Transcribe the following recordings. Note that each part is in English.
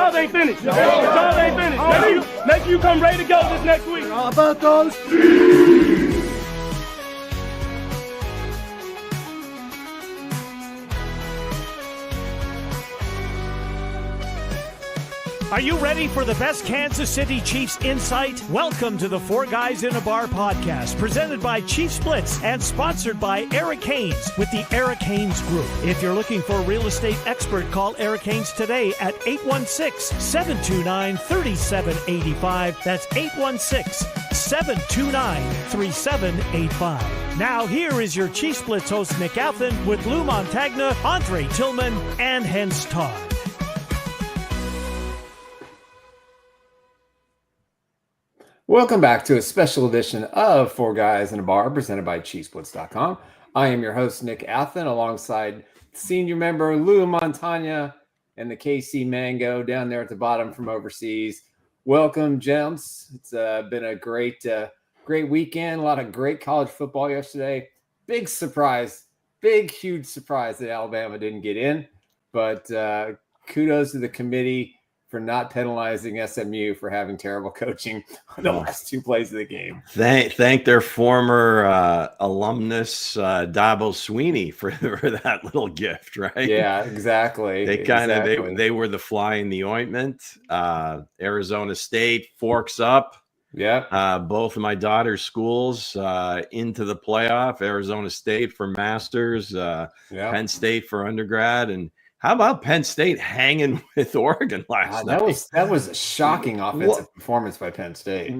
job ain't finished. The job ain't finished. Make sure you come ready to go this next week. How about those? Are you ready for the best Kansas City Chiefs insight? Welcome to the Four Guys in a Bar podcast, presented by Chiefs Blitz and sponsored by Eric Haynes with the Eric Haynes Group. If you're looking for a real estate expert, call Eric Haynes today at 816-729-3785. That's 816-729-3785. Now here is your Chiefs Blitz host, Nick Athan, with Lou Montagna, Andre Tillman, and Hens Todd. Welcome back to a special edition of Four Guys in a Bar presented by ChiefsBlitz.com. I am your host, Nick Athan, alongside senior member Lou Montagna and the KC Mango down there at the bottom from overseas. Welcome, gents. It's been a great weekend. A lot of great college football yesterday. Big surprise, huge surprise that Alabama didn't get in. But kudos to the committee for not penalizing SMU for having terrible coaching on the last two plays of the game. Thank their former alumnus Dabo Sweeney for that little gift, right? Yeah, exactly. They were the fly in the ointment. Arizona State forks up. Yeah. Both of my daughter's schools into the playoff. Arizona State for masters, Penn State for undergrad, and how about Penn State hanging with Oregon last night? That was a shocking offensive performance by Penn State. It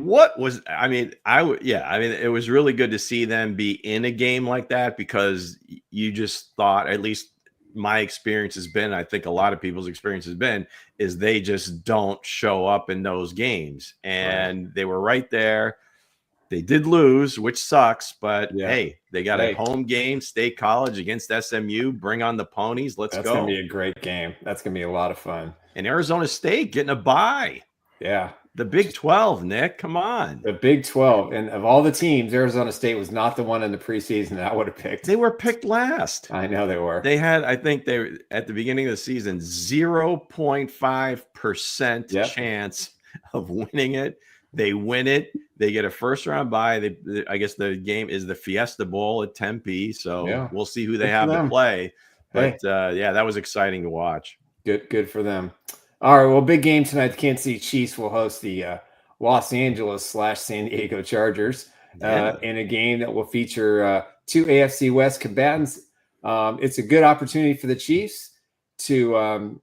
was really good to see them be in a game like that, because you just thought, at least my experience has been, I think a lot of people's experience has been, is they just don't show up in those games. And They were right there. They did lose, which sucks, but hey, they got a home game, State College against SMU. Bring on the ponies. Let's go. That's going to be a great game. That's going to be a lot of fun. And Arizona State getting a bye. Yeah. The Big 12, Nick, come on. The Big 12. And of all the teams, Arizona State was not the one in the preseason that I would have picked. They were picked last. I know they were. They had, I think they at the beginning of the season, 0.5% chance of winning it. They win it. They get a first-round bye. I guess the game is the Fiesta Bowl at Tempe, so we'll see who they have to play. But, that was exciting to watch. Good for them. All right, well, big game tonight. The Kansas City Chiefs will host the Los Angeles/San Diego Chargers in a game that will feature two AFC West combatants. It's a good opportunity for the Chiefs to,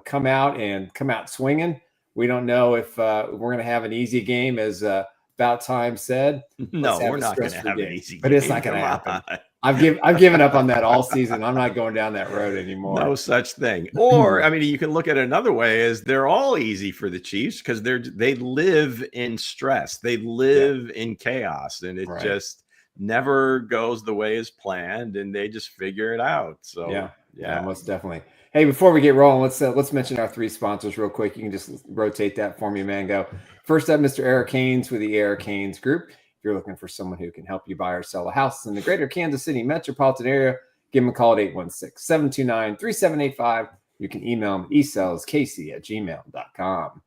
come out swinging. We don't know if we're going to have an easy game, as About Time said. No, we're not going to have an easy game. But it's not going to happen. I've given up on that all season. I'm not going down that road anymore. No such thing. Or, you can look at it another way, is they're all easy for the Chiefs because they live in stress. They live in chaos, and it just never goes the way as planned, and they just figure it out. So yeah, most definitely. Hey, before we get rolling, let's mention our three sponsors real quick. You can just rotate that for me, Mango. First up, Mr. Eric Haynes with the Eric Haynes Group. If you're looking for someone who can help you buy or sell a house in the greater Kansas City metropolitan area, give him a call at 816-729-3785. You can email him at esellskc@gmail.com.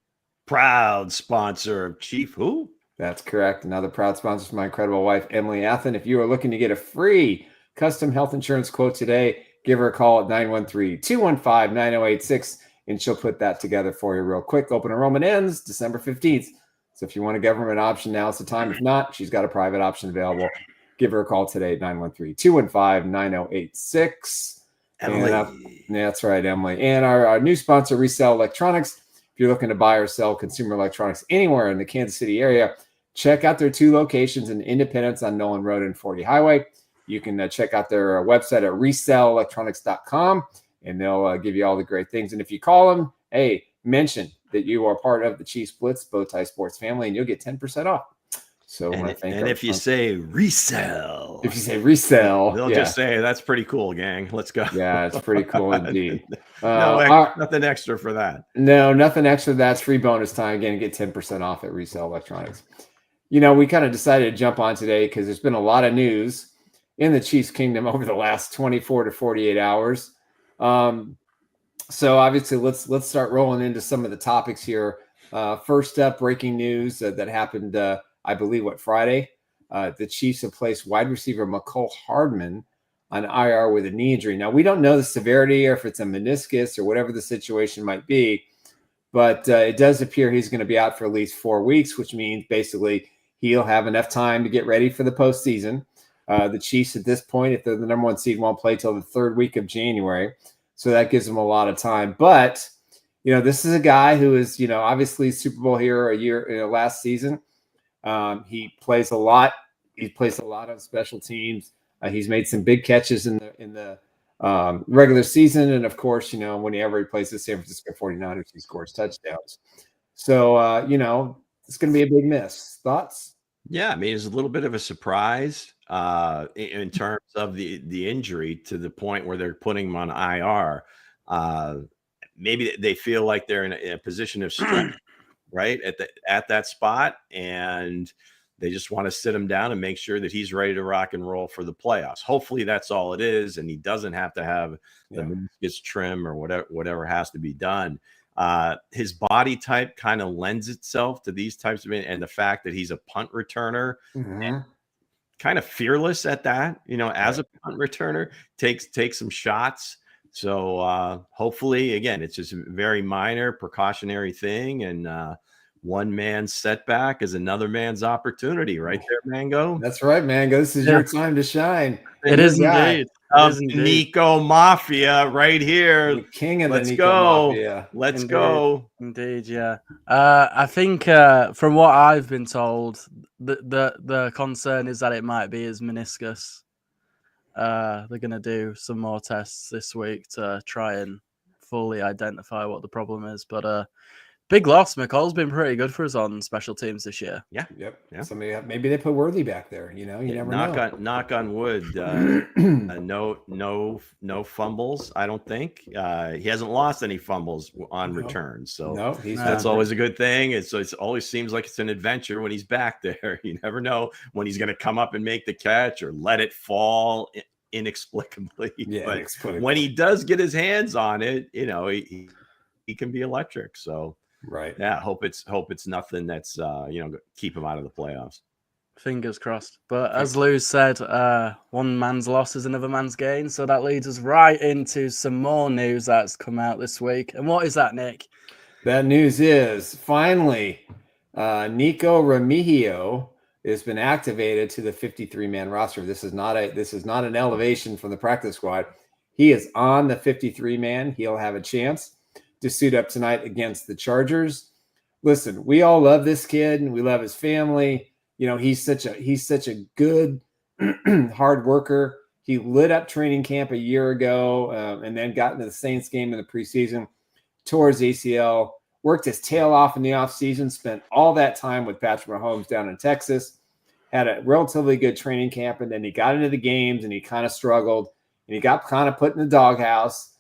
Proud sponsor of Chief Who? That's correct. Another proud sponsor for my incredible wife, Emily Athan. If you are looking to get a free custom health insurance quote today, give her a call at 913-215-9086, and she'll put that together for you real quick. Open enrollment ends December 15th. So if you want a government option, now's the time. If not, she's got a private option available. Give her a call today at 913-215-9086. Emily. That's right, Emily. And our new sponsor, Resell Electronics. If you're looking to buy or sell consumer electronics anywhere in the Kansas City area, check out their two locations in Independence on Nolan Road and 40 Highway. You can check out their website at resellelectronics.com, and they'll give you all the great things. And if you call them, hey, mention that you are part of the Chiefs Blitz Bowtie Sports family, and you'll get 10% off. So if you say resell, they'll just say, that's pretty cool, gang. Let's go. Yeah, it's pretty cool indeed. Nothing extra for that. No, nothing extra. That's free bonus time. Again, get 10% off at Resell Electronics. We kind of decided to jump on today because there's been a lot of news in the Chiefs kingdom over the last 24 to 48 hours. So obviously, let's start rolling into some of the topics here. First up, breaking news that happened, I believe, Friday. The Chiefs have placed wide receiver Mecole Hardman on IR with a knee injury. Now, we don't know the severity or if it's a meniscus or whatever the situation might be, but it does appear he's going to be out for at least 4 weeks, which means basically he'll have enough time to get ready for the postseason. The Chiefs at this point, if they're the number 1 seed, won't play till the 3rd week of January. So that gives them a lot of time. But, this is a guy who is, obviously Super Bowl hero last season. He plays a lot. He plays a lot on special teams. He's made some big catches in the regular season. And, of course, whenever he plays the San Francisco 49ers, he scores touchdowns. So, it's going to be a big miss. Thoughts? Yeah, I mean, it's a little bit of a surprise in terms of the injury to the point where they're putting him on IR. Maybe they feel like they're in a position of strength, right, at that spot, and they just want to sit him down and make sure that he's ready to rock and roll for the playoffs. Hopefully, that's all it is, and he doesn't have to have the meniscus trim or whatever has to be done. His body type kind of lends itself to these types of, and the fact that he's a punt returner, and kind of fearless at that, as a punt returner, takes some shots. So hopefully, again, it's just a very minor precautionary thing, and one man's setback is another man's opportunity, right there, Mango. That's right, Mango. This is your time to shine. It is indeed. Nico Mafia right here. The king of Let's the Nico Mafia. Let's go. Indeed, yeah. I think from what I've been told, the concern is that it might be his meniscus. They're going to do some more tests this week to try and fully identify what the problem is. But big loss. McCall's been pretty good for us on special teams this year. Yeah. Yep. Yeah. Maybe they put Worthy back there. You never know. Knock on wood. No fumbles. I don't think he hasn't lost any fumbles on returns. So that's always a good thing. It always seems like it's an adventure when he's back there. You never know when he's going to come up and make the catch or let it fall inexplicably. Yeah, but when he does get his hands on it, he can be electric. So. Right. Yeah. Hope it's nothing that's keep him out of the playoffs. Fingers crossed. But as Lou said, one man's loss is another man's gain. So that leads us right into some more news that's come out this week. And what is that, Nick? That news is finally Nico Remigio has been activated to the 53-man roster. This is not an elevation from the practice squad. He is on the 53-man. He'll have a chance to suit up tonight against the Chargers. Listen, we all love this kid and we love his family. He's such a good hard worker. He lit up training camp a year ago and then got into the Saints game in the preseason, tore his ACL, worked his tail off in the offseason, spent all that time with Patrick Mahomes down in Texas, had a relatively good training camp, and then he got into the games and he kind of struggled and he got kind of put in the doghouse.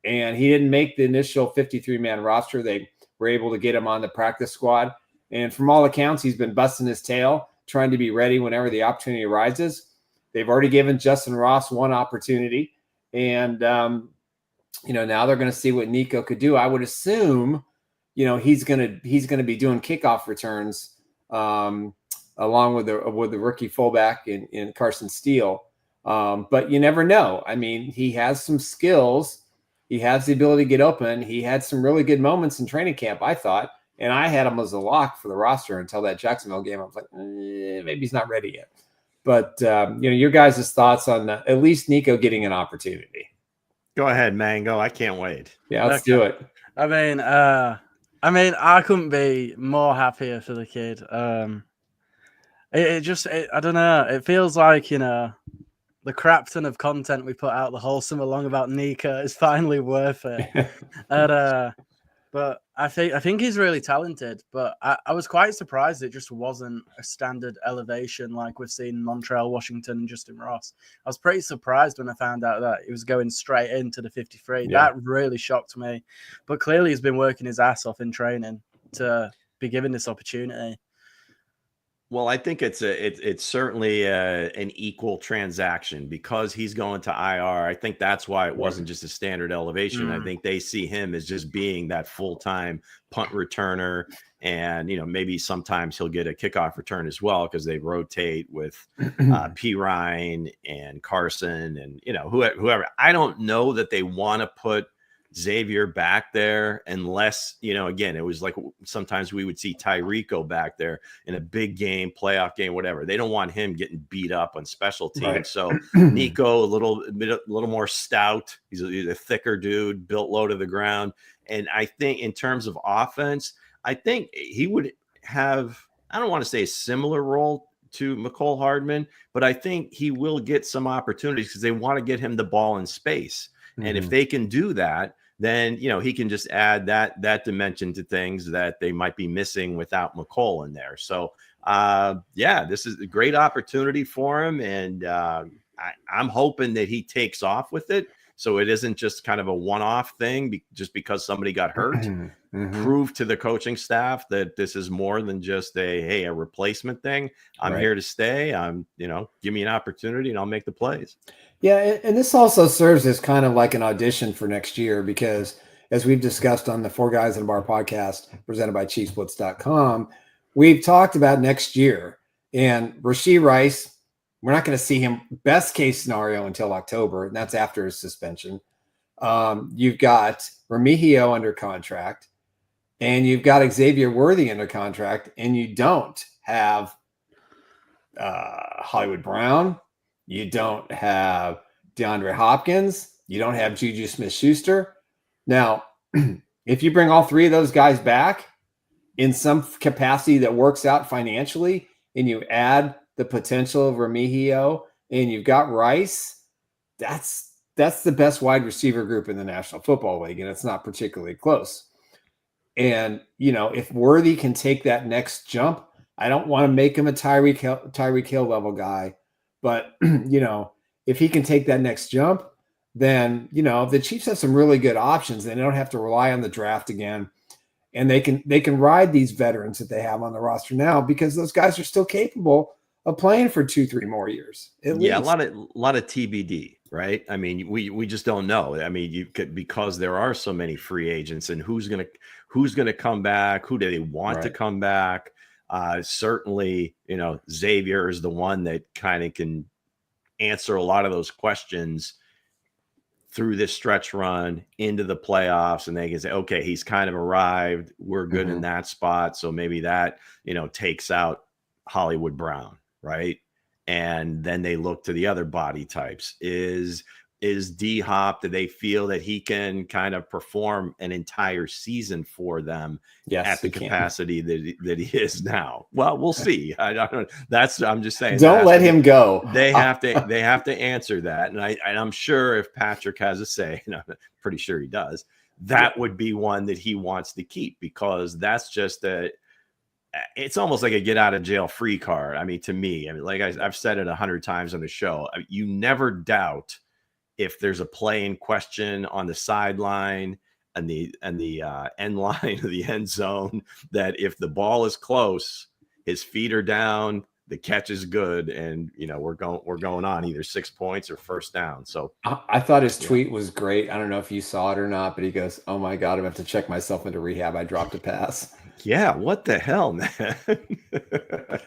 And he didn't make the initial 53-man roster. They were able to get him on the practice squad. And from all accounts, he's been busting his tail, trying to be ready whenever the opportunity arises. They've already given Justin Ross one opportunity. And, now they're going to see what Nico could do. I would assume, he's going to be doing kickoff returns along with the rookie fullback in Carson Steele. But you never know. I mean, he has some skills. He has the ability to get open. He had some really good moments in training camp, I thought, and I had him as a lock for the roster until that Jacksonville game. I was like, maybe he's not ready yet. But, your guys' thoughts on at least Nico getting an opportunity. Go ahead, Mango. I can't wait. Yeah, let's do it. I mean, I couldn't be more happier for the kid. I don't know. It feels like, the crap ton of content we put out the whole summer long about Nico is finally worth it. But I think he's really talented. But I was quite surprised it just wasn't a standard elevation like we've seen Montreal, Washington, and Justin Ross. I was pretty surprised when I found out that he was going straight into the 53. Yeah. That really shocked me. But clearly he's been working his ass off in training to be given this opportunity. Well, I think it's certainly an equal transaction because he's going to IR. I think that's why it wasn't just a standard elevation. I think they see him as just being that full-time punt returner, and maybe sometimes he'll get a kickoff return as well because they rotate with P. Ryan and Carson and whoever. I don't know that they want to put Xavier back there unless again, it was like sometimes we would see Tyrico back there in a big game, playoff game, whatever. They don't want him getting beat up on special teams. Right. So Nico a little more stout. He's a thicker dude, built low to the ground. And I think in terms of offense, I think he would have, I don't want to say a similar role to Mecole Hardman, but I think he will get some opportunities because they want to get him the ball in space. And if they can do that, then he can just add that dimension to things that they might be missing without Mecole in there. So this is a great opportunity for him, and I'm hoping that he takes off with it, so it isn't just kind of a one-off thing just because somebody got hurt. Prove to the coaching staff that this is more than just a replacement thing. I'm here to stay. Give me an opportunity and I'll make the plays. Yeah, and this also serves as kind of like an audition for next year because, as we've discussed on the Four Guys in a Bar podcast presented by ChiefsBlitz.com, we've talked about next year. And Rashee Rice, we're not going to see him best case scenario until October, and that's after his suspension. You've got Remigio under contract, and you've got Xavier Worthy under contract, and you don't have Hollywood Brown. You don't have DeAndre Hopkins. You don't have Juju Smith-Schuster. Now, if you bring all three of those guys back in some capacity that works out financially, and you add the potential of Remigio, and you've got Rice, that's the best wide receiver group in the National Football League, and it's not particularly close. And, if Worthy can take that next jump, I don't want to make him a Tyreek Hill level guy. But, if he can take that next jump, then, the Chiefs have some really good options. They don't have to rely on the draft again. And they can ride these veterans that they have on the roster now because those guys are still capable of playing for 2-3 more years. At least. A lot of TBD, right? I mean, we just don't know. I mean, because there are so many free agents and who's gonna come back, who do they want to come back? Certainly, Xavier is the one that kind of can answer a lot of those questions through this stretch run into the playoffs, and they can say, okay, he's kind of arrived. We're good in that spot. So maybe that, takes out Hollywood Brown, right? And then they look to the other body types. Is D-Hop, do they feel that he can kind of perform an entire season for them at the capacity that he is now? Well, we'll see. I don't. I'm just saying. Don't let him go. They have to answer that, and I'm sure if Patrick has a say, and I'm pretty sure he does, that would be one that he wants to keep because that's just it's almost like a get out of jail free card. I mean, to me, like I've said it 100 times on the show, you never doubt if there's a play in question on the sideline and the end line of the end zone, that if the ball is close, his feet are down, the catch is good, and we're going on either 6 points or first down. So I thought his tweet was great. I don't know if you saw it or not, but he goes, "Oh my God, I'm going to have to check myself into rehab. I dropped a pass." Yeah, what the hell, man?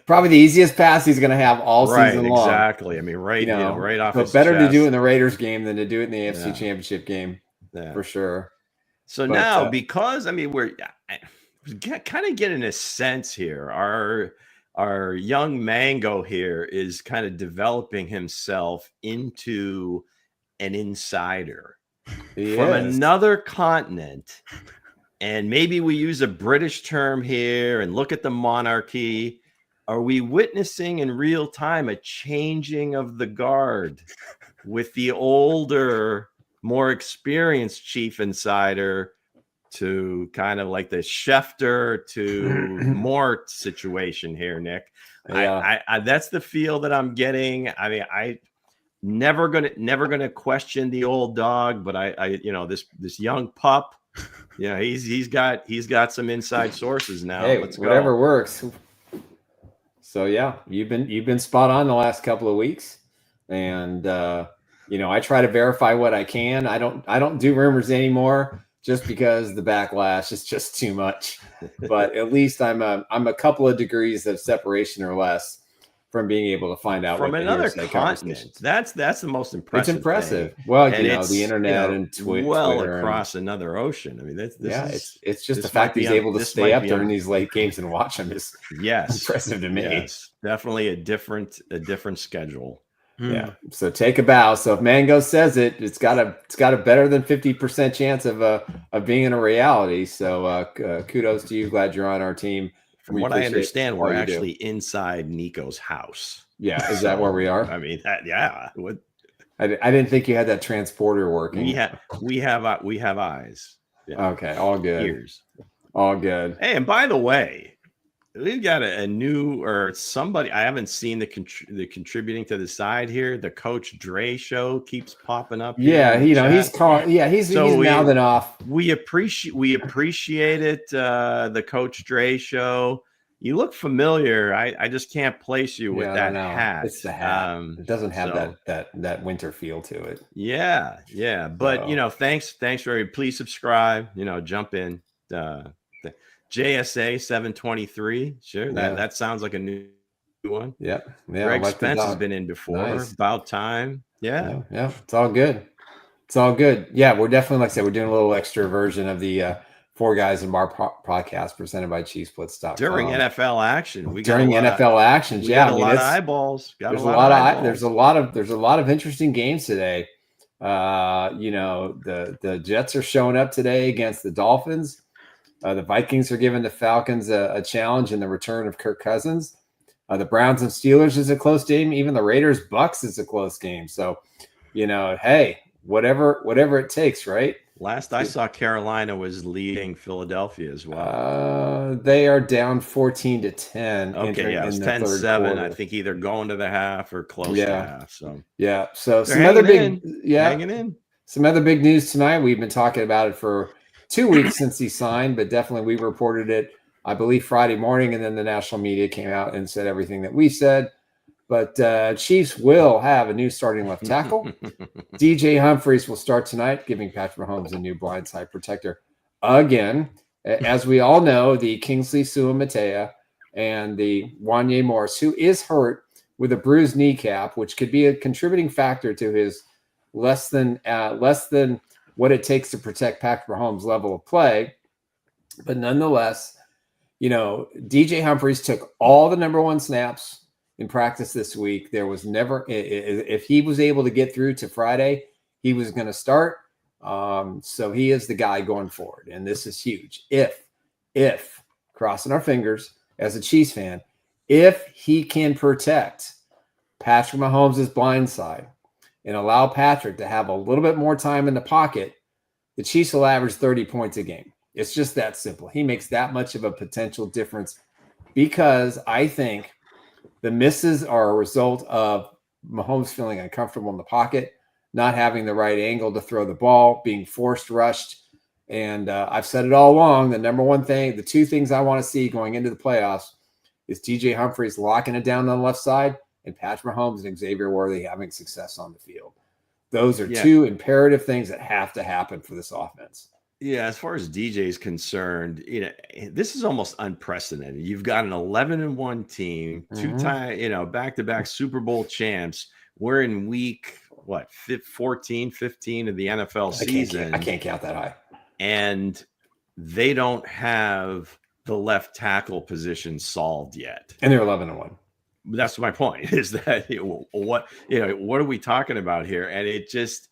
Probably the easiest pass he's going to have all season long. Exactly. I mean, right off. But better to do it in the Raiders game than to do it in the AFC Championship game, for sure. So now, because we're kind of getting a sense here. Our young Mango here is kind of developing himself into an insider from another continent. And maybe we use a British term here and look at the monarchy. Are we witnessing in real time a changing of the guard with the older, more experienced chief insider to kind of like the Schefter to Mort situation here, Nick? Yeah. I that's the feel that I'm getting. I mean, I never gonna question the old dog, but I this young pup. Yeah, he's got some inside sources now. Hey, whatever works. So yeah, you've been spot on the last couple of weeks, and I try to verify what I can. I don't do rumors anymore just because the backlash is just too much. But at least I'm a couple of degrees of separation or less from being able to find out from what another continent. That's the most impressive. It's impressive. Thing. Well, the internet and Twitter across another ocean. I mean, it's just the fact he's able to stay up during these late games and watch them is impressive to me. Yes, definitely a different schedule. Yeah. So take a bow. So if Mango says it's got a better than 50% chance of being in a reality. So kudos to you. Glad you're on our team. From what I understand, we're actually inside Nico's house. Yeah, is that where we are? I mean, I didn't think you had that transporter working. We have eyes. Yeah. Okay, all good. Ears, all good. Hey, and by the way, we've got a new or somebody I haven't seen the contributing to the side here. The Coach Dre show keeps popping up. Yeah, he's calling. Yeah, he's mouthing off. We appreciate it. The Coach Dre show. You look familiar. I just can't place you with that hat. It's the hat. It doesn't have that winter feel to it. Yeah. But thanks for. Please subscribe. Jump in. JSA 723. Sure, that sounds like a new one. Yeah. Greg Spence has been in before. Nice. About time. Yeah. It's all good. Yeah, we're definitely, like I said, we're doing a little extra version of the Four Guys in a Bar podcast presented by ChiefsBlitz.com. During NFL action, we got a lot of eyeballs. There's a lot of interesting games today. The Jets are showing up today against the Dolphins. The Vikings are giving the Falcons a challenge in the return of Kirk Cousins. The Browns and Steelers is a close game. Even the Raiders Bucks is a close game. So, hey, whatever it takes, right? Last I saw, Carolina was leading Philadelphia as well. They are down 14-10. Okay, it's 10-7. I think either going to the half or close to half. So So some other hanging in. Some other big news tonight. We've been talking about it for 2 weeks since he signed, but definitely we reported it, I believe, Friday morning, and then the national media came out and said everything that we said. But Chiefs will have a new starting left tackle. DJ Humphries will start tonight, giving Patrick Mahomes a new blindside protector. Again, as we all know, the Kingsley Suamataia and the Wanye Morris, who is hurt with a bruised kneecap, which could be a contributing factor to his less than what it takes to protect Patrick Mahomes' level of play. But nonetheless, DJ Humphries took all the number one snaps in practice this week. There was never, if he was able to get through to Friday, he was going to start. So he is the guy going forward. And this is huge. If crossing our fingers as a Chiefs fan, if he can protect Patrick Mahomes' blind side and allow Patrick to have a little bit more time in the pocket, the Chiefs will average 30 points a game. It's just that simple. He makes that much of a potential difference because I think the misses are a result of Mahomes feeling uncomfortable in the pocket, not having the right angle to throw the ball, being forced rushed. And I've said it all along, the number one thing, the two things I want to see going into the playoffs is DJ Humphries locking it down on the left side and Patrick Mahomes and Xavier Worthy having success on the field. Those are two imperative things that have to happen for this offense. Yeah, as far as DJ is concerned, this is almost unprecedented. You've got an 11-1 team, two-time, back-to-back Super Bowl champs. We're in week 14, 15 of the NFL season. I can't count that high. And they don't have the left tackle position solved yet. And they're 11-1. That's my point, is that what are we talking about here? And it's just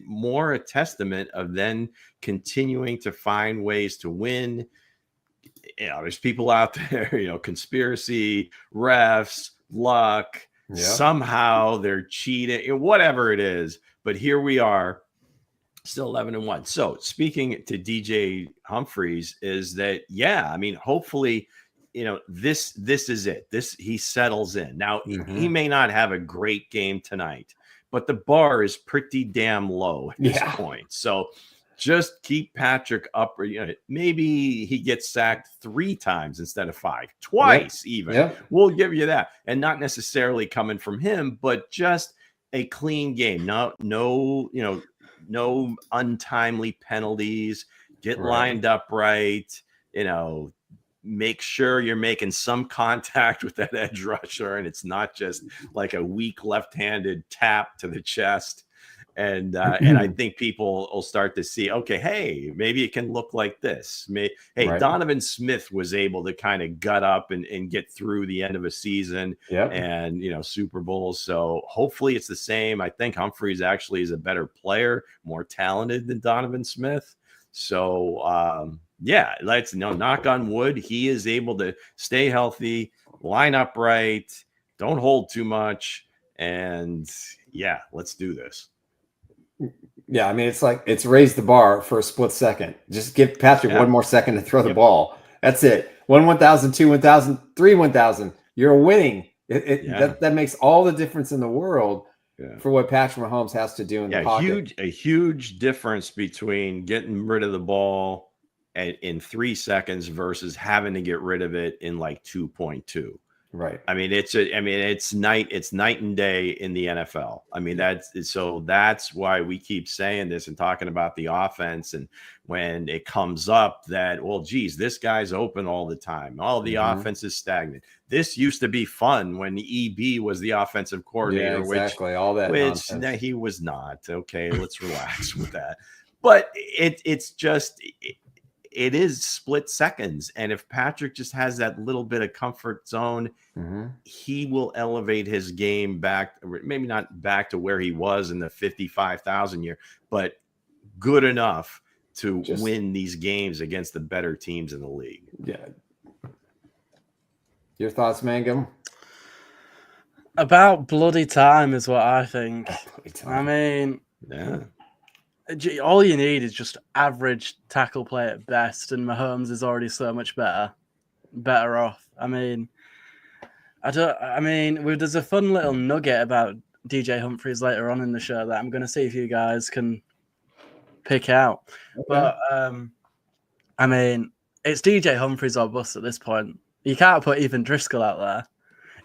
more a testament of then continuing to find ways to win. There's people out there, conspiracy, refs, luck, somehow they're cheating, whatever it is. But here we are, still 11-1. So speaking to DJ Humphries is that, hopefully, this is it. He settles in. Now, he may not have a great game tonight, but the bar is pretty damn low at this point. So just keep Patrick up. Or, maybe he gets sacked 3 times instead of 5, twice even. Yep. We'll give you that. And not necessarily coming from him, but just a clean game. No untimely penalties. Get lined up right. Make sure you're making some contact with that edge rusher, and it's not just like a weak left-handed tap to the chest. And I think people will start to see, okay, hey, maybe it can look like this. Donovan Smith was able to kind of gut up and get through the end of a season and, Super Bowls. So hopefully it's the same. I think Humphries actually is a better player, more talented than Donovan Smith. So, let's knock on wood. He is able to stay healthy, line up right, don't hold too much. And let's do this. Yeah, I mean, it's raised the bar for a split second. Just give Patrick one more second to throw the ball. That's it. 1,000, 2, 1,000, 3, 1,000. You're winning. That makes all the difference in the world for what Patrick Mahomes has to do in the pocket. A huge difference between getting rid of the ball in 3 seconds versus having to get rid of it in like 2.2. Right. I mean, it's night and day in the NFL. I mean, that's why we keep saying this and talking about the offense. And when it comes up that, well, geez, this guy's open all the time. All the offense is stagnant. This used to be fun when EB was the offensive coordinator, which he was not. Okay, let's relax with that. But it's just it is split seconds. And if Patrick just has that little bit of comfort zone, he will elevate his game back, maybe not back to where he was in the 55,000 year, but good enough to win these games against the better teams in the league. Yeah. Your thoughts, Mangum? About bloody time is what I think. I mean, all you need is just average tackle play at best, and Mahomes is already so much better off. I mean, there's a fun little nugget about DJ Humphries later on in the show that I'm going to see if you guys can pick out. Okay. But I mean, it's DJ Humphries or bust at this point. You can't put even Driscoll out there.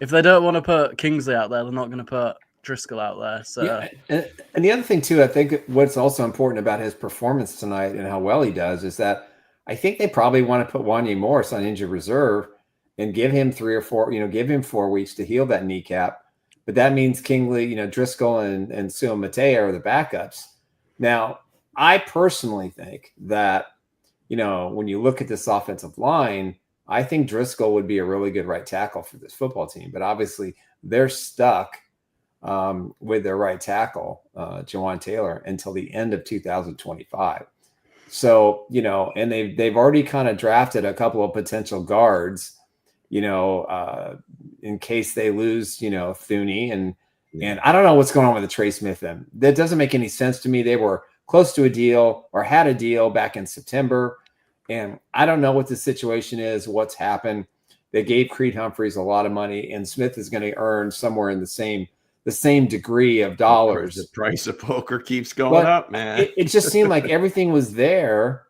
If they don't want to put Kingsley out there, they're not going to put Driscoll out there. So and the other thing too, I think what's also important about his performance tonight and how well he does is that I think they probably want to put Wanya Morris on injured reserve and give him 3 or 4, give him 4 weeks to heal that kneecap. But that means Kingsley, Driscoll and Sua Mateo are the backups. Now, I personally think that, when you look at this offensive line, I think Driscoll would be a really good right tackle for this football team. But obviously they're stuck with their right tackle, Jawan Taylor, until the end of 2025. So, and they've already kind of drafted a couple of potential guards, in case they lose, Thuney. And I don't know what's going on with the Trey Smith. That doesn't make any sense to me. They were close to a deal or had a deal back in September. And I don't know what the situation is, what's happened. They gave Creed Humphreys a lot of money, and Smith is going to earn somewhere in the same degree of dollars. The price of poker keeps going up, man. It just seemed like everything was there,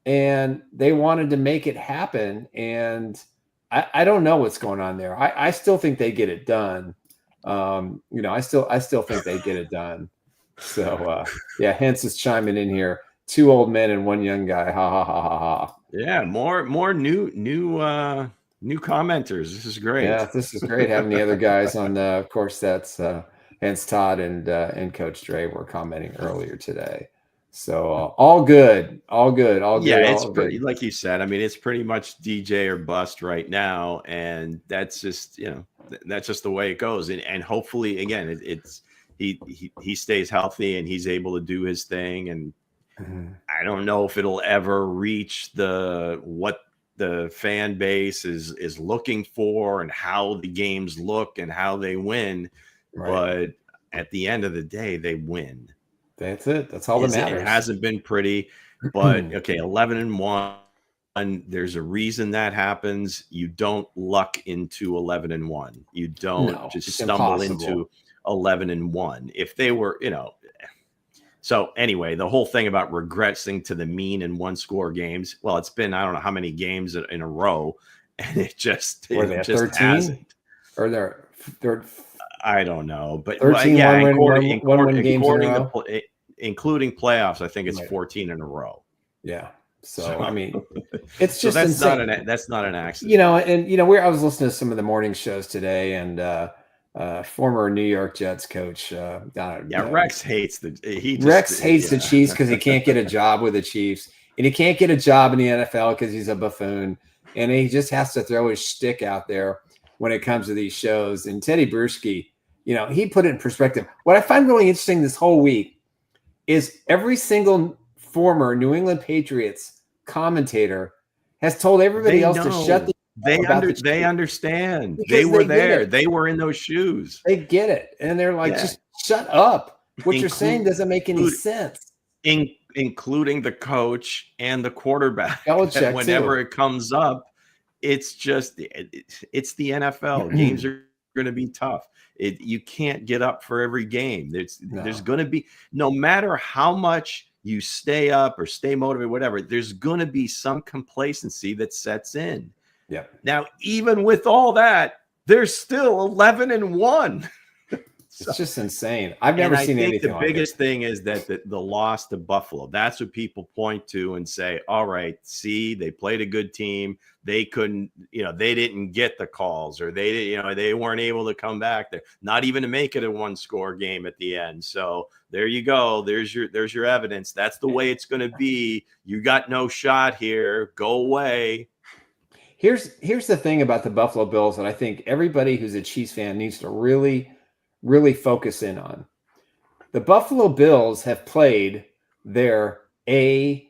and they wanted to make it happen. And I don't know what's going on there. I still think they get it done. I still think they get it done. So Hence is chiming in here. 2 old men and 1 young guy. Ha ha ha ha ha. Yeah, more new commenters. This is great. Yeah, this is great having the other guys on. Of course, that's hence Todd and Coach Dre were commenting earlier today. So all good. Yeah, it's pretty, like you said. I mean, it's pretty much DJ or bust right now, and that's just that's just the way it goes. And hopefully, again, he stays healthy and he's able to do his thing. And I don't know if it'll ever reach what the fan base is looking for and how the games look and how they win. Right. But at the end of the day, they win. That's it. That's all that matters. It hasn't been pretty, but okay, 11-1. There's a reason that happens. You don't luck into 11-1. You don't just stumble into 11-1. If they were, So anyway, the whole thing about regressing to the mean in 1-score games, well, it's been, I don't know how many games in a row, and it just hasn't. Or they're I don't know, but 13 yeah, one-win games in a row. Including playoffs, I think it's Right. 14 in a row. Yeah. So I mean, it's just that's insane. That's not an accident. You know, and you know, I was listening to some of the morning shows today, and former New York Jets coach, Rex hates the Chiefs because he can't get a job with the Chiefs, and he can't get a job in the NFL because he's a buffoon, and he just has to throw his shtick out there when it comes to these shows. And Teddy Bruschi, you know, he put it in perspective. What I find really interesting this whole week is every single former New England Patriots commentator has told everybody else to shut the They understand. They were there. They were in those shoes. They get it. And they're like, just shut up. What you're saying doesn't make any sense. Including the coach and the quarterback. Belichick, whenever too. it comes up, it's just it's the NFL. Games are going to be tough. You can't get up for every game. There's going to be, no matter how much you stay up or stay motivated, whatever, there's going to be some complacency that sets in. Yeah. Now, even with all that, they're still 11-1. It's just insane. I've never seen anything like it. The biggest thing is that the loss to Buffalo. That's what people point to and say, all right, see, they played a good team. They couldn't, they didn't get the calls, or they weren't able to come back there, not even to make it a 1-score game at the end. So there you go. There's your evidence. That's the way it's going to be. You got no shot here. Go away. Here's the thing about the Buffalo Bills that I think everybody who's a Chiefs fan needs to really focus in on. The Buffalo Bills have played their A-list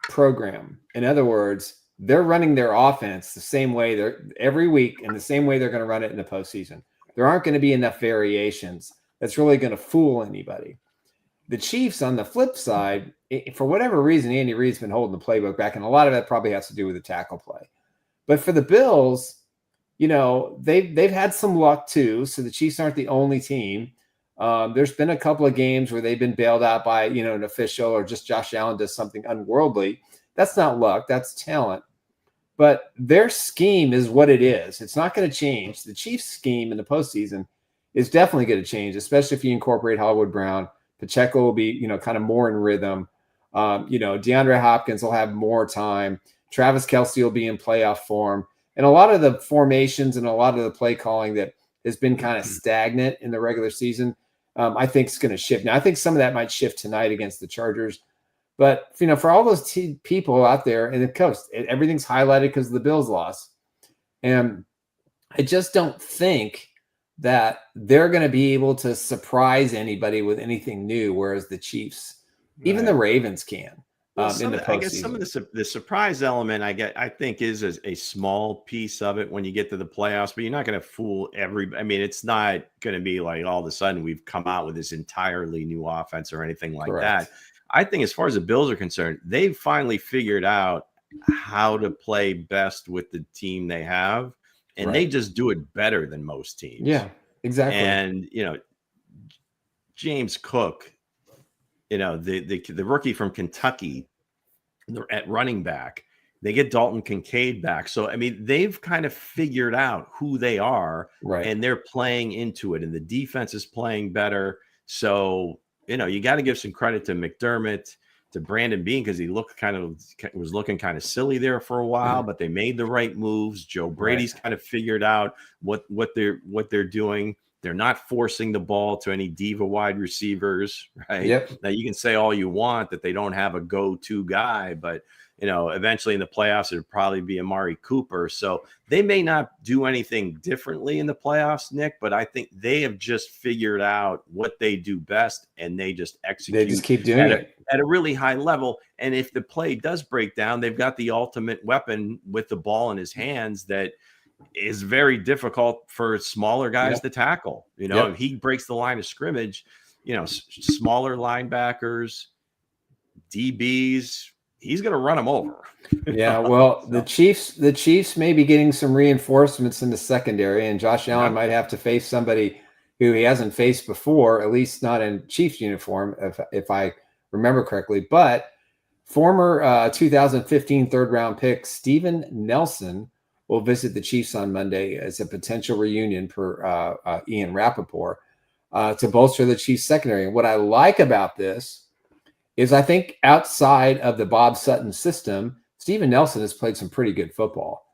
program. In other words, they're running their offense the same way every week, and the same way they're going to run it in the postseason. There aren't going to be enough variations that's really going to fool anybody. The Chiefs, on the flip side, for whatever reason, Andy Reid's been holding the playbook back, and a lot of that probably has to do with the tackle play. But for the Bills, they've had some luck too. So the Chiefs aren't the only team. There's been a couple of games where they've been bailed out by, an official, or just Josh Allen does something unworldly. That's not luck. That's talent. But their scheme is what it is. It's not going to change. The Chiefs' scheme in the postseason is definitely going to change, especially if you incorporate Hollywood Brown. Pacheco will be, kind of more in rhythm. DeAndre Hopkins will have more time. Travis Kelce will be in playoff form. And a lot of the formations and a lot of the play calling that has been kind of stagnant in the regular season, I think is going to shift. Now, I think some of that might shift tonight against the Chargers. But, for all those people out there in the coast, everything's highlighted because of the Bills loss. And I just don't think that they're going to be able to surprise anybody with anything new, whereas the Chiefs, even the Ravens can. In the postseason. I guess some of the surprise element I think is a small piece of it when you get to the playoffs, but you're not going to fool it's not going to be like all of a sudden we've come out with this entirely new offense or anything like that. I think as far as the Bills are concerned, they've finally figured out how to play best with the team they have, and they just do it better than most teams. Yeah, exactly. And, James Cook, the rookie from Kentucky at running back, they get Dalton Kincaid back. So, they've kind of figured out who they are, and they're playing into it, and the defense is playing better. So, you got to give some credit to McDermott, to Brandon Beane, because he was looking kind of silly there for a while, but they made the right moves. Joe Brady's kind of figured out what they're doing. They're not forcing the ball to any diva wide receivers, right? Yep. Now you can say all you want that they don't have a go-to guy, but eventually in the playoffs it'd probably be Amari Cooper. So they may not do anything differently in the playoffs, Nick, but I think they have just figured out what they do best, and they just execute. They just keep doing it at a really high level. And if the play does break down, they've got the ultimate weapon with the ball in his hands that is very difficult for smaller guys to tackle. If he breaks the line of scrimmage, smaller linebackers, DBs, he's going to run them over. Yeah, well, the Chiefs may be getting some reinforcements in the secondary, and Josh Allen might have to face somebody who he hasn't faced before, at least not in Chiefs uniform, if I remember correctly. But former 2015 third-round pick Steven Nelson will visit the Chiefs on Monday as a potential reunion per Ian Rappaport to bolster the Chiefs secondary. And what I like about this is I think outside of the Bob Sutton system, Steven Nelson has played some pretty good football.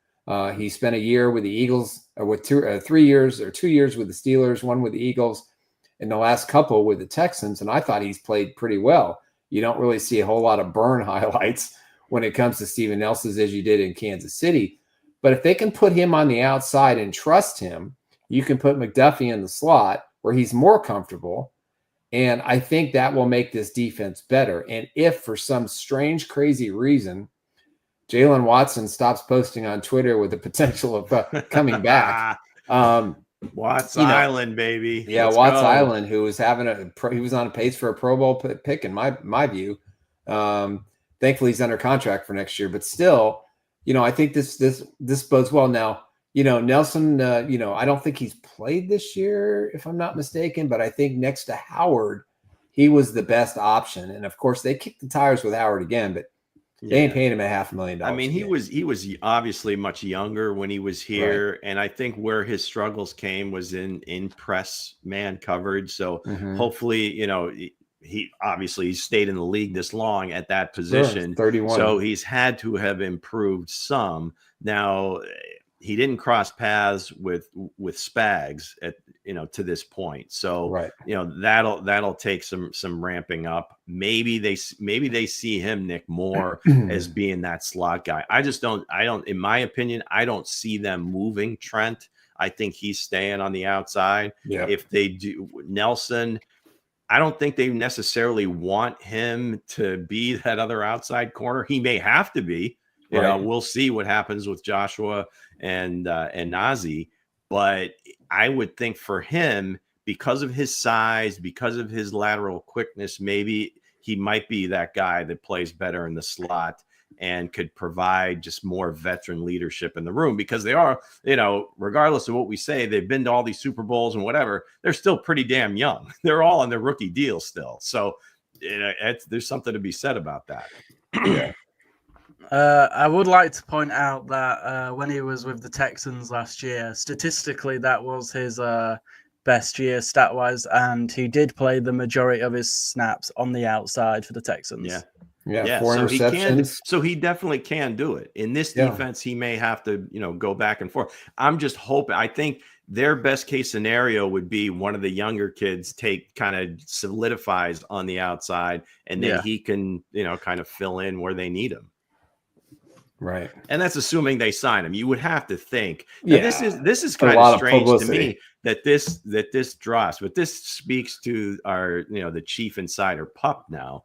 He spent a year with the Eagles, or with 2 years with the Steelers, one with the Eagles, and the last couple with the Texans. And I thought he's played pretty well. You don't really see a whole lot of burn highlights when it comes to Steven Nelson as you did in Kansas City. But if they can put him on the outside and trust him, you can put McDuffie in the slot where he's more comfortable. And I think that will make this defense better. And if for some strange, crazy reason, Jalen Watson stops posting on Twitter with the potential of coming back. Watts Island, baby. Yeah, Let's Watts go. Island, who was he was on a pace for a Pro Bowl pick in my view. Thankfully, he's under contract for next year, but still, I think this bodes well. Now, Nelson, I don't think he's played this year, if I'm not mistaken, but I think next to Howard, he was the best option. And of course, they kicked the tires with Howard again, but they ain't paying him $500,000. I mean, he was obviously much younger when he was here, right. And I think where his struggles came was in press man coverage. So hopefully, he obviously stayed in the league this long at that position. Sure, 31. So he's had to have improved some. Now, he didn't cross paths with Spags at to this point. So right. That'll take some ramping up. Maybe they see him, Nick, more as being that slot guy. I don't in my opinion, I don't see them moving Trent. I think he's staying on the outside. Yeah. If they do, Nelson, I don't think they necessarily want him to be that other outside corner. He may have to be. We'll see what happens with Joshua and Nazi, but I would think for him, because of his size, because of his lateral quickness, maybe he might be that guy that plays better in the slot and could provide just more veteran leadership in the room, because they are, regardless of what we say, they've been to all these Super Bowls and whatever, they're still pretty damn young. They're all on their rookie deal still. So there's something to be said about that. Yeah. I would like to point out that when he was with the Texans last year, statistically, that was his best year stat-wise, and he did play the majority of his snaps on the outside for the Texans. Yeah, 4 interceptions. So he definitely can do it. In this defense, he may have to, go back and forth. I'm just hoping. I think their best case scenario would be one of the younger kids kind of solidifies on the outside, and then he can, kind of fill in where they need him. Right. And that's assuming they sign him. You would have to think. This is kind of strange to me that this drops, but this speaks to our, the Chief Insider Pup now,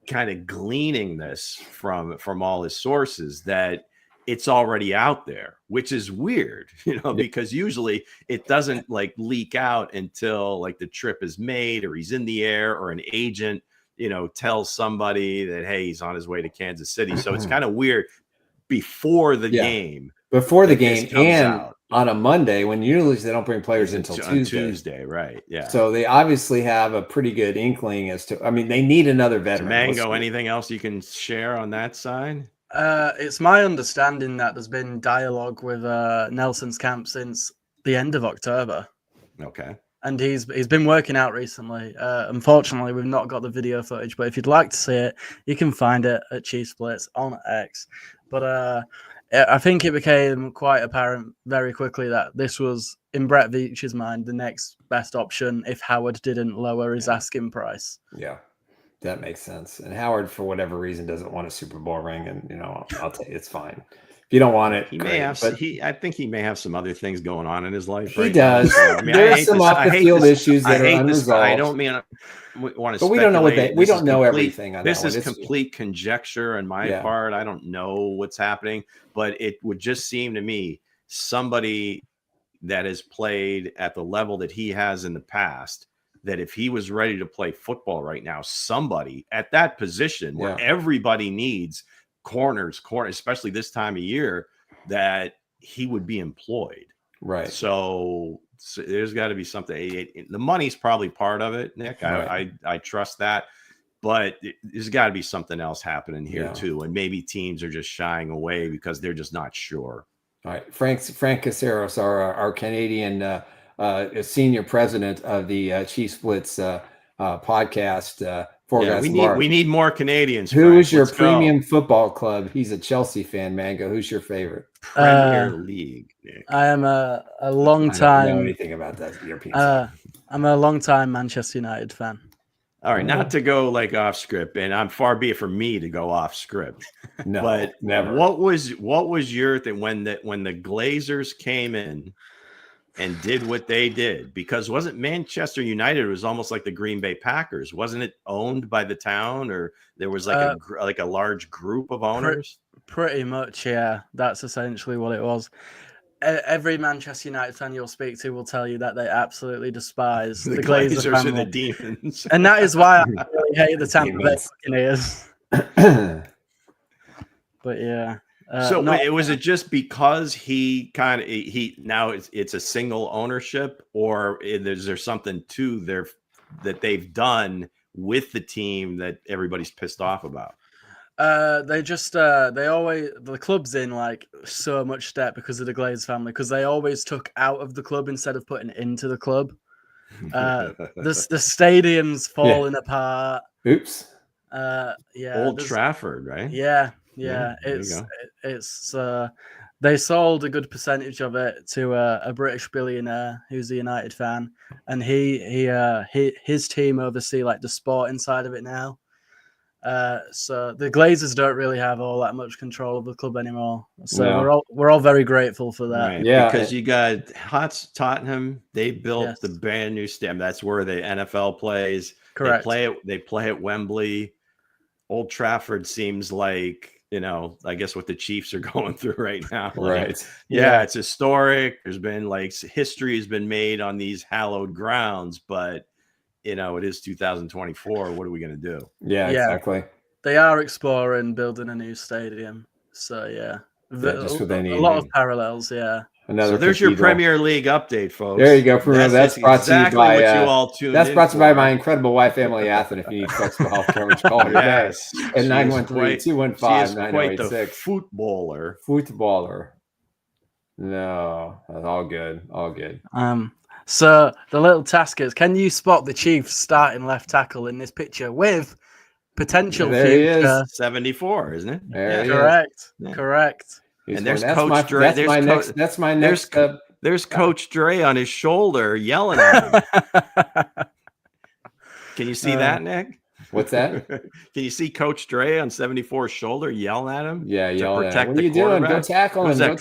kind of gleaning this from all his sources, that it's already out there, which is weird, because usually it doesn't leak out until the trip is made or he's in the air or an agent, tells somebody that, hey, he's on his way to Kansas City. So it's kind of weird. Before the game, and out on a Monday, when usually they don't bring players until Tuesday, right? Yeah. So they obviously have a pretty good inkling as to. I mean, they need another veteran. Mango, anything else you can share on that side? It's my understanding that there's been dialogue with Nelson's camp since the end of October. Okay. And he's been working out recently. Unfortunately, we've not got the video footage, but if you'd like to see it, you can find it at Chiefs Blitz on X. But I think it became quite apparent very quickly that this was, in Brett Veach's mind, the next best option if Howard didn't lower his asking price. Yeah, that makes sense. And Howard, for whatever reason, doesn't want a Super Bowl ring, and I'll tell you, it's fine. If you don't want it, he may have. I think he may have some other things going on in his life. He does. So, I mean, there's some off the field issues that are unresolved. I don't mean want to. But we don't know we don't know everything on this. This is complete conjecture on my part. I don't know what's happening, but it would just seem to me somebody that has played at the level that he has in the past, that if he was ready to play football right now, somebody at that position where everybody needs corners, especially this time of year, that he would be employed. Right. So So there's got to be something. The money's probably part of it, Nick. Right. I trust that, but there's got to be something else happening here too. And maybe teams are just shying away because they're just not sure. All right, Frank Caceros, our Canadian senior president of the Chiefs Blitz podcast. We need more Canadians. Who Frank. is your Let's premium go. football club? He's a Chelsea fan. Mango, who's your favorite? Premier League. Nick. I am a long I don't time. know anything about that European. I'm a long time Manchester United fan. All right, not to go like off script, and I'm far be it from me to go off script. No, but never. What was your thing when the Glazers came in and did what they did? Because wasn't Manchester United, it was almost like the Green Bay Packers? Wasn't it owned by the town, or there was like a large group of owners? Pretty much, yeah. That's essentially what it was. Every Manchester United fan you'll speak to will tell you that they absolutely despise the Glazers are family. the demons, and that is why I really hate the Tampa Bay Buccaneers. But yeah. Was it just because now it's a single ownership, or is there something to that they've done with the team that everybody's pissed off about? The club's in like so much debt because of the Glaze family, because they always took out of the club instead of putting into the club. The stadium's falling apart. Oops. Old Trafford, right? Yeah. They sold a good percentage of it to a British billionaire who's a United fan, and his team oversee like the sporting side of it now. So the Glazers don't really have all that much control of the club anymore. So we're all very grateful for that. Right. Yeah, because you got Tottenham. They built the brand new stadium. That's where the NFL plays. Correct. They play at Wembley. Old Trafford seems like, I guess what the Chiefs are going through right now. Right. Yeah, it's historic. There's been history has been made on these hallowed grounds, but it is 2024. What are we going to do? Yeah, exactly. They are exploring building a new stadium. So just what they need. A lot of parallels. Yeah. So there's your Premier League update, folks. There you go. That's brought exactly to you by what you all tuned that's in brought to you for. by my incredible wife, Emily Athan. If you need flexible health coverage, call her today at 913-215-9086. Footballer. No, that's all good. All good. So the little task is, can you spot the Chiefs starting left tackle in this picture with potential future? 74, isn't it? Correct. Correct. And there's Coach Dre. That's my next. There's Coach Dre on his shoulder yelling at him. Can you see that, Nick? What's that? Can you see Coach Dre on 74's shoulder yelling at him? Yeah, yelling at him. What are you doing? Go tackle him. Is that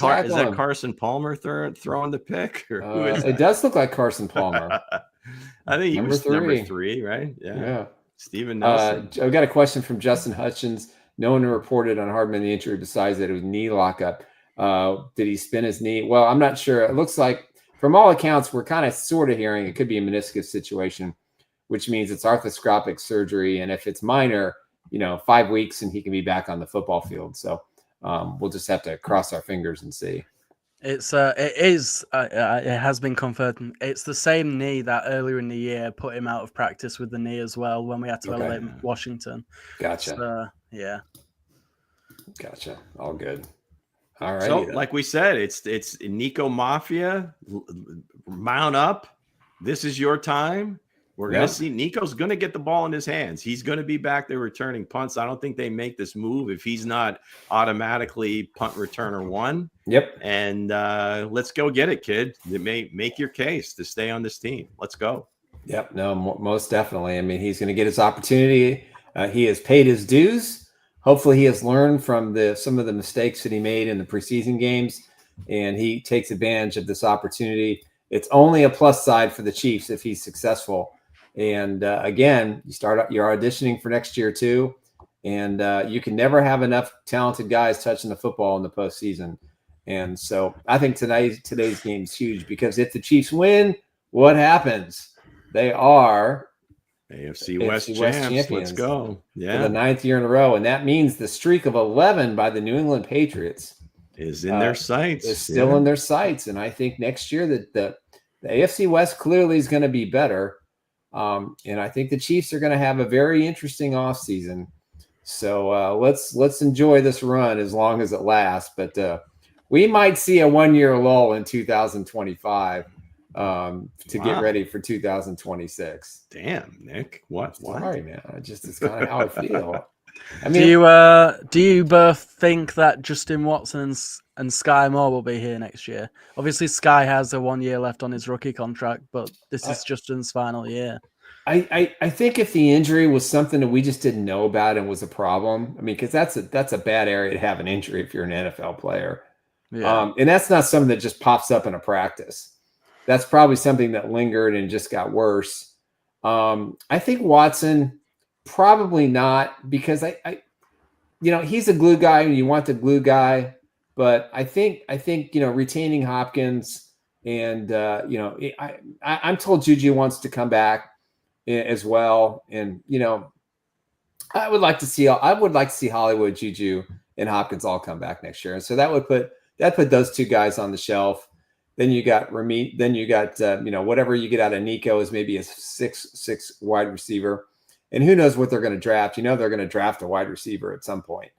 Carson Palmer throwing the pick? Or who is it does look like Carson Palmer. I think he was number 3, right? Yeah. Steven Nelson. I've got a question from Justin Hutchins. No one reported on Hardman the injury besides that it was knee lockup. Did he spin his knee? Well, I'm not sure. It looks like, from all accounts, we're kind of sort of hearing it could be a meniscus situation, which means it's arthroscopic surgery. And if it's minor, 5 weeks and he can be back on the football field. So we'll just have to cross our fingers and see. It has been confirmed. It's the same knee that earlier in the year put him out of practice with the knee as well when we had to elevate Washington. Gotcha. So, yeah. Gotcha. All good. All right. So, like we said, it's Nico Mafia. Mount up. This is your time. We're going to see Nico's going to get the ball in his hands. He's going to be back there returning punts. I don't think they make this move if he's not automatically punt returner 1. Yep. And let's go get it, kid. Make your case to stay on this team. Let's go. Yep. No, most definitely. I mean, he's going to get his opportunity. He has paid his dues. Hopefully he has learned from some of the mistakes that he made in the preseason games, and he takes advantage of this opportunity. It's only a plus side for the Chiefs if he's successful. And again, you're auditioning for next year too. And you can never have enough talented guys touching the football in the postseason. And so I think today's game is huge, because if the Chiefs win, what happens? They are AFC West champions. Let's go. Yeah. For the 9th year in a row. And that means the streak of 11 by the New England Patriots is in their sights. Is still in their sights. And I think next year that the The AFC West clearly is going to be better. And I think the Chiefs are going to have a very interesting offseason. So let's enjoy this run as long as it lasts. But we might see a 1-year lull in 2025 to get ready for 2026. Damn, Nick. What? Sorry, man. It's kind of how I feel. I mean, do you both think that Justin Watson and Sky Moore will be here next year? Obviously, Sky has a 1 year left on his rookie contract, but this is Justin's final year. I think if the injury was something that we just didn't know about and was a problem, I mean, because that's a bad area to have an injury if you're an NFL player. Yeah. And that's not something that just pops up in a practice. That's probably something that lingered and just got worse. I think Watson probably not, because he's a glue guy and you want the glue guy, but I think retaining Hopkins and I'm told Juju wants to come back as well, and I would like to see Hollywood, Juju, and Hopkins all come back next year, and so that would put those two guys on the shelf. Then you got Ramit. Then you got whatever you get out of Nico is maybe a 6'6" wide receiver, and who knows what they're going to draft. They're going to draft a wide receiver at some point.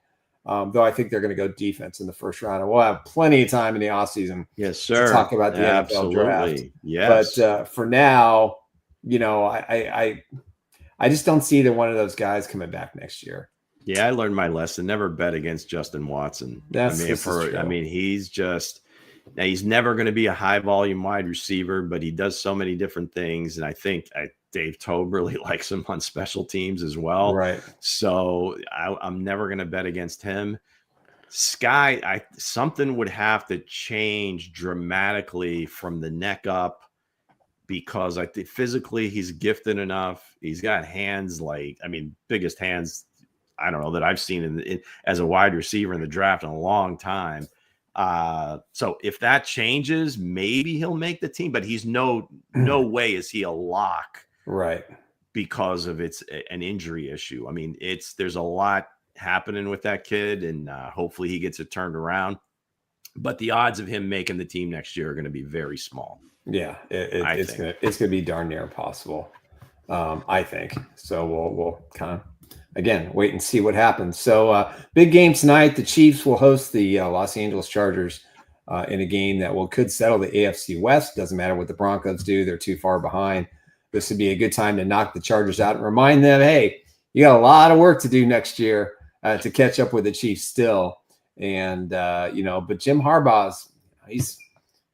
Though I think they're going to go defense in the first round, and we'll have plenty of time in the offseason. Yes, sir. To talk about the NFL draft. Yes, but for now, I just don't see either one of those guys coming back next year. Yeah, I learned my lesson. Never bet against Justin Watson. He's never going to be a high volume wide receiver, but he does so many different things. And I think Dave Tobe really likes him on special teams as well. Right. So I'm never going to bet against him. Sky, something would have to change dramatically from the neck up, because I think physically he's gifted enough. He's got hands biggest hands I don't know that I've seen as a wide receiver in the draft in a long time. So if that changes, maybe he'll make the team, but he's no way is he a lock, right? Because of an injury issue. I mean, there's a lot happening with that kid, and hopefully he gets it turned around. But the odds of him making the team next year are going to be very small. Yeah, it's going to be darn near impossible, I think. So we'll kind of, again, wait and see what happens. So big game tonight. The Chiefs will host the Los Angeles Chargers in a game that could settle the AFC West. Doesn't matter what the Broncos do. They're too far behind. This would be a good time to knock the Chargers out and remind them, hey, you got a lot of work to do next year to catch up with the Chiefs still. And, but Jim Harbaugh's, he's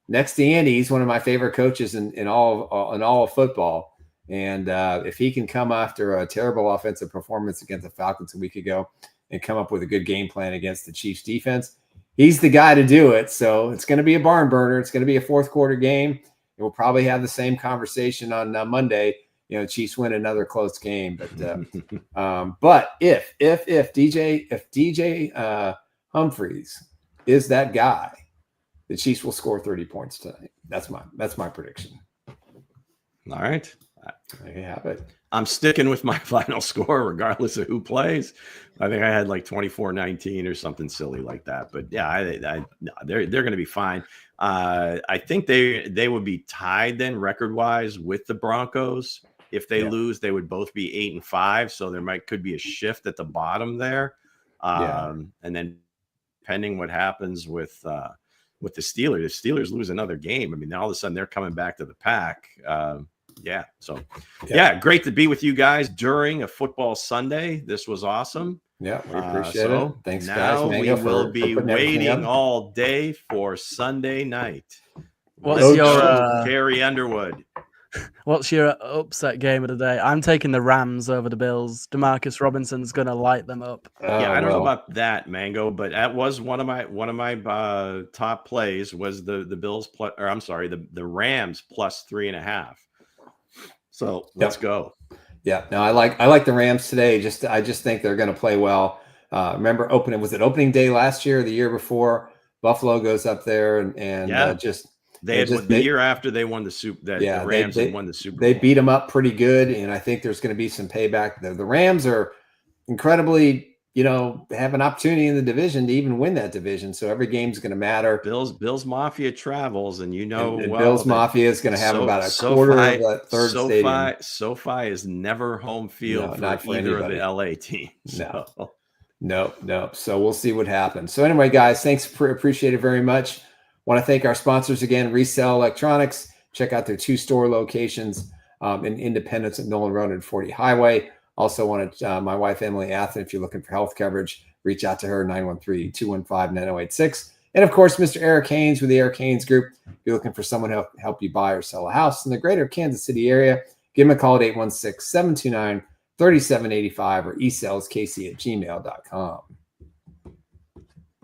next to Andy. He's one of my favorite coaches in all of football. And if he can come after a terrible offensive performance against the Falcons a week ago and come up with a good game plan against the Chiefs defense, he's the guy to do it. So it's going to be a barn burner. It's going to be a fourth quarter game. And we'll probably have the same conversation on Monday. Chiefs win another close game. But if DJ Humphries is that guy, the Chiefs will score 30 points tonight. That's my prediction. All right. There you have it. I'm sticking with my final score regardless of who plays. I think I had like 24-19 or something silly like that. But yeah, they're going to be fine. I think they would be tied then record-wise with the Broncos. If they lose, they would both be 8-5. So there could be a shift at the bottom there. And then depending what happens with the Steelers lose another game. I mean, all of a sudden they're coming back to the pack. Great to be with you guys during a football Sunday. This was awesome. Yeah, we appreciate it. Thanks, now guys. We will be waiting all day for Sunday night. What's your Carrie Underwood? What's your upset game of the day? I'm taking the Rams over the Bills. Demarcus Robinson's going to light them up. I don't know about that, Mango, but that was one of my top plays was the Bills the Rams plus 3.5. So let's go. Yeah, no, I like the Rams today. I just think they're going to play well. Remember opening day last year, or the year before? Buffalo goes up there and the year after they won the Super. The Rams won the Super Bowl. They beat them up pretty good, and I think there's going to be some payback. The Rams are incredibly have an opportunity in the division to even win that division. So every game's going to matter. Bills Mafia travels, and and Bills Mafia is going to have about a quarter of that third stadium. SoFi is never home field for either anybody. of the LA teams. So. No. So we'll see what happens. So anyway, guys, thanks. Appreciate it very much. Want to thank our sponsors again, Resell Electronics. Check out their 2 store locations in Independence at Nolan Road and 40 Highway. Also wanted my wife, Emily Athan, if you're looking for health coverage, reach out to her, 913-215-9086. And, of course, Mr. Eric Haynes with the Eric Haynes Group. If you're looking for someone to help you buy or sell a house in the greater Kansas City area, give him a call at 816-729-3785 or esaleskc@gmail.com.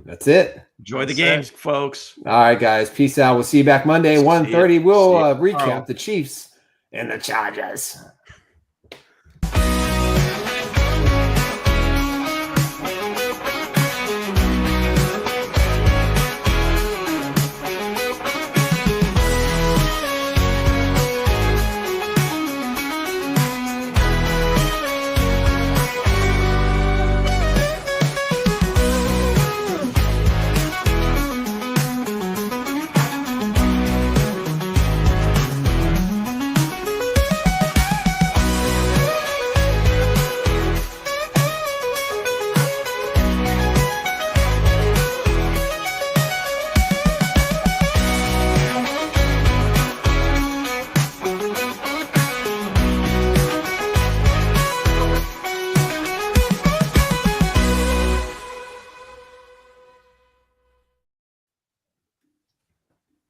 That's it. Enjoy the games, folks. All right, guys. Peace out. We'll see you back Monday, 1:30. We'll recap the Chiefs and the Chargers.